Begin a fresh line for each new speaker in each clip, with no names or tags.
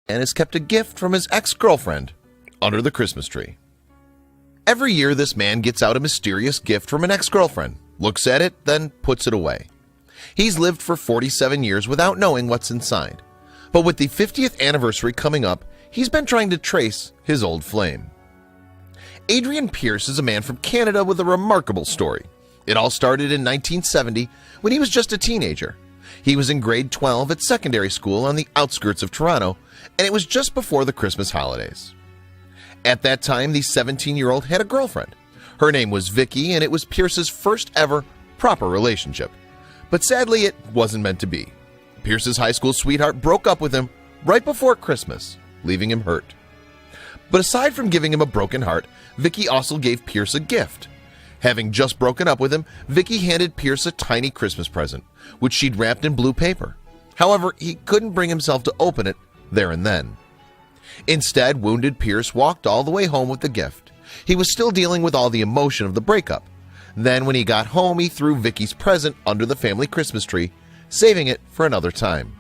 and has kept a gift from his ex-girlfriend under the Christmas tree. Every year, this man gets out a mysterious gift from an ex-girlfriend, looks at it, then puts it away. He's lived for 47 years without knowing what's inside. But with the 50th anniversary coming up, he's been trying to trace his old flame. Adrian Pierce is a man from Canada with a remarkable story. It all started in 1970 when he was just a teenager. He was in grade 12 at secondary school on the outskirts of Toronto, and it was just before the Christmas holidays. At that time, the 17-year-old had a girlfriend. Her name was Vicky, and it was Pierce's first ever proper relationship. But sadly, it wasn't meant to be. Pierce's high school sweetheart broke up with him right before Christmas, leaving him hurt. But aside from giving him a broken heart, Vicky also gave Pierce a gift. Having just broken up with him, Vicky handed Pierce a tiny Christmas present, which she'd wrapped in blue paper. However, he couldn't bring himself to open it there and then. Instead, wounded Pierce walked all the way home with the gift. He was still dealing with all the emotion of the breakup. Then when he got home, he threw Vicky's present under the family Christmas tree, saving it for another time.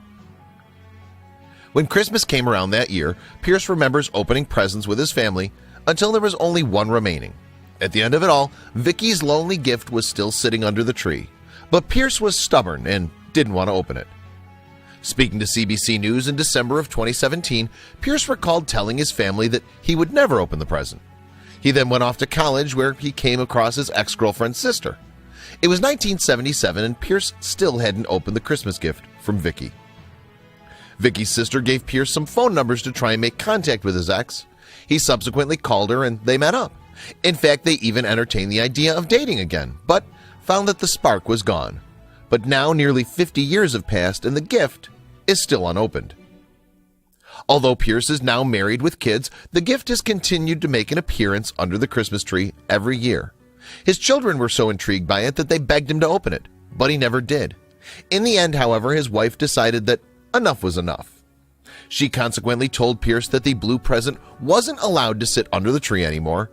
When Christmas came around that year, Pierce remembers opening presents with his family until there was only one remaining. At the end of it all, Vicky's lonely gift was still sitting under the tree, but Pierce was stubborn and didn't want to open it. Speaking to CBC News in December of 2017, Pierce recalled telling his family that he would never open the present. He then went off to college where he came across his ex-girlfriend's sister. It was 1977 and Pierce still hadn't opened the Christmas gift from Vicky. Vicky's sister gave Pierce some phone numbers to try and make contact with his ex. He subsequently called her and they met up. In fact, they even entertained the idea of dating again, but found that the spark was gone. But now nearly 50 years have passed and the gift is still unopened. Although Pierce is now married with kids, the gift has continued to make an appearance under the Christmas tree every year. His children were so intrigued by it that they begged him to open it, but he never did. In the end, however, his wife decided that enough was enough. She consequently told Pierce that the blue present wasn't allowed to sit under the tree anymore.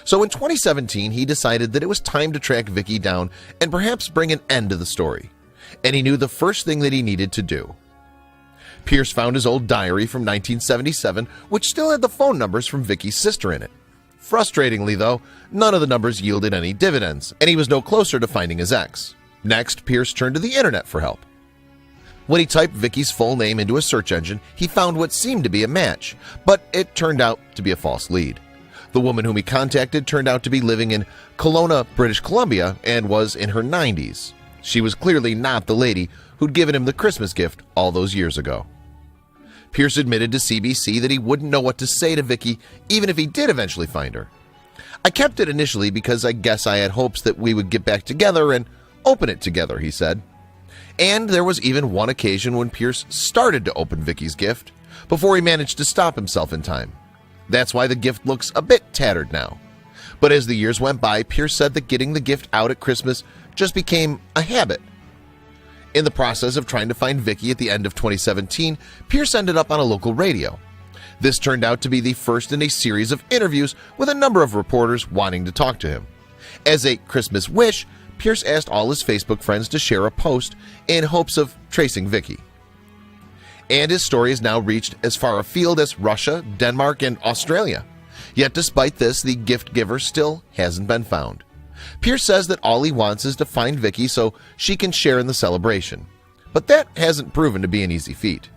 So in 2017, he decided that it was time to track Vicky down and perhaps bring an end to the story. And he knew the first thing that he needed to do. Pierce found his old diary from 1977, which still had the phone numbers from Vicky's sister in it. Frustratingly, though, none of the numbers yielded any dividends, and he was no closer to finding his ex. Next, Pierce turned to the internet for help. When he typed Vicky's full name into a search engine, he found what seemed to be a match, but it turned out to be a false lead. The woman whom he contacted turned out to be living in Kelowna, British Columbia, and was in her 90s. She was clearly not the lady who'd given him the Christmas gift all those years ago. Pierce admitted to CBC that he wouldn't know what to say to Vicky even if he did eventually find her. "I kept it initially because I guess I had hopes that we would get back together and open it together," he said. And there was even one occasion when Pierce started to open Vicky's gift before he managed to stop himself in time. That's why the gift looks a bit tattered now. But as the years went by, Pierce said that getting the gift out at Christmas just became a habit. In the process of trying to find Vicky at the end of 2017, Pierce ended up on a local radio. This turned out to be the first in a series of interviews with a number of reporters wanting to talk to him. As a Christmas wish, Pierce asked all his Facebook friends to share a post in hopes of tracing Vicky. And his story has now reached as far afield as Russia, Denmark, and Australia. Yet despite this, the gift giver still hasn't been found. Pierce says that all he wants is to find Vicky so she can share in the celebration. But that hasn't proven to be an easy feat.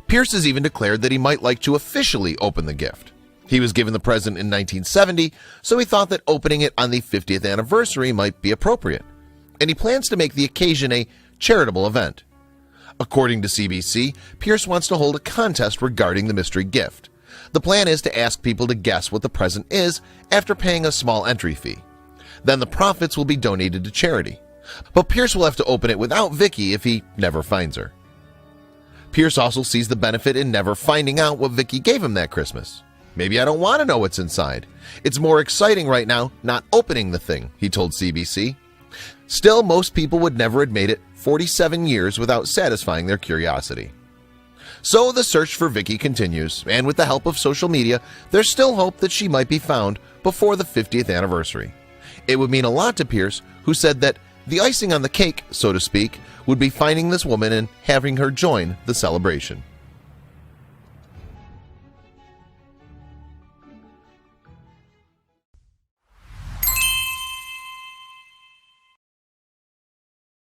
Pierce has even declared that he might like to officially open the gift. He was given the present in 1970, so he thought that opening it on the 50th anniversary might be appropriate. And he plans to make the occasion a charitable event. According to CBC, Pierce wants to hold a contest regarding the mystery gift. The plan is to ask people to guess what the present is after paying a small entry fee. Then the profits will be donated to charity. But Pierce will have to open it without Vicky if he never finds her. Pierce also sees the benefit in never finding out what Vicky gave him that Christmas. "Maybe I don't want to know what's inside. It's more exciting right now not opening the thing," he told CBC. Still, most people would never have made it 47 years without satisfying their curiosity. So the search for Vicky continues, and with the help of social media, there's still hope that she might be found before the 50th anniversary. It would mean a lot to Pierce, who said that the icing on the cake, so to speak, would be finding this woman and having her join the celebration.